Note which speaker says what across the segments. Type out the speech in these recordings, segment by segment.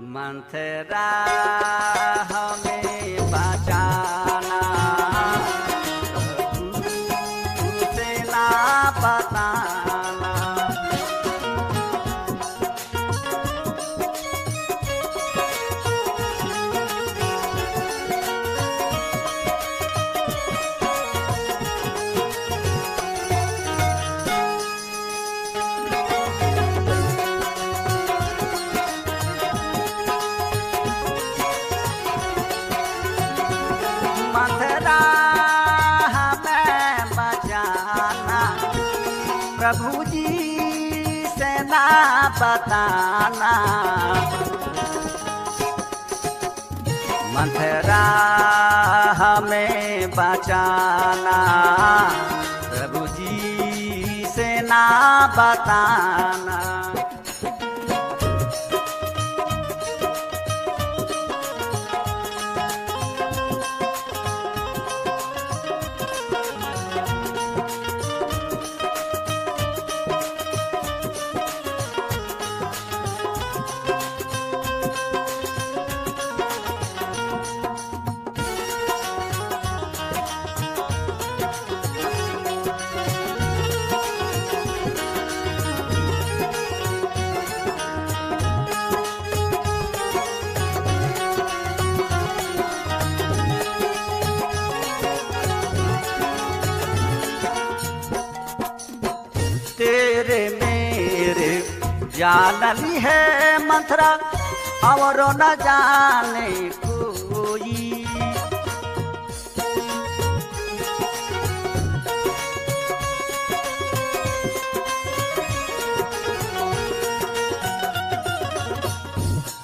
Speaker 1: मंथरा हमें बचाना तुझसे ना बताना। मंथरा हमें बचाना प्रभु जी से ना बताना। मंथरा हमें बचाना प्रभु जी से ना बताना। तेरे मेरे जानली है मंथरा और न जाने कोई।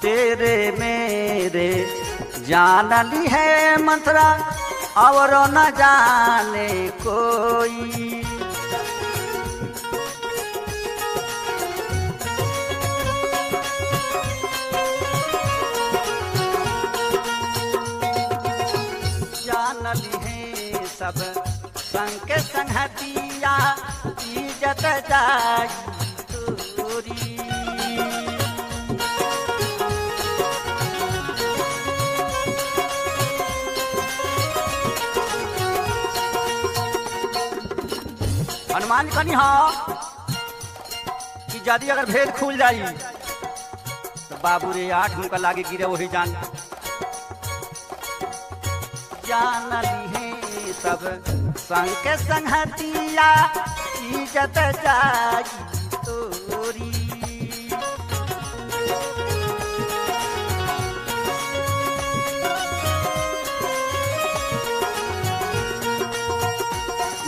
Speaker 1: तेरे मेरे जानली है मंथरा और न जाने कोई। जानली है सब संग के संगतिया इज्जत जाई तोरी। हनुमान कनी हा कि यदि अगर भेद खुल जाई तो बाबू रे 8 मुका लागे गिरे वही जान। जानली है सब संग के संगतिया इज्जत जाई तोरी।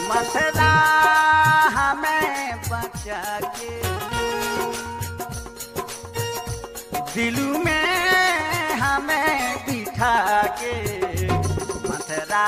Speaker 1: मंथरा हमें बचा के दिलू में हमें बिठा के। मंथरा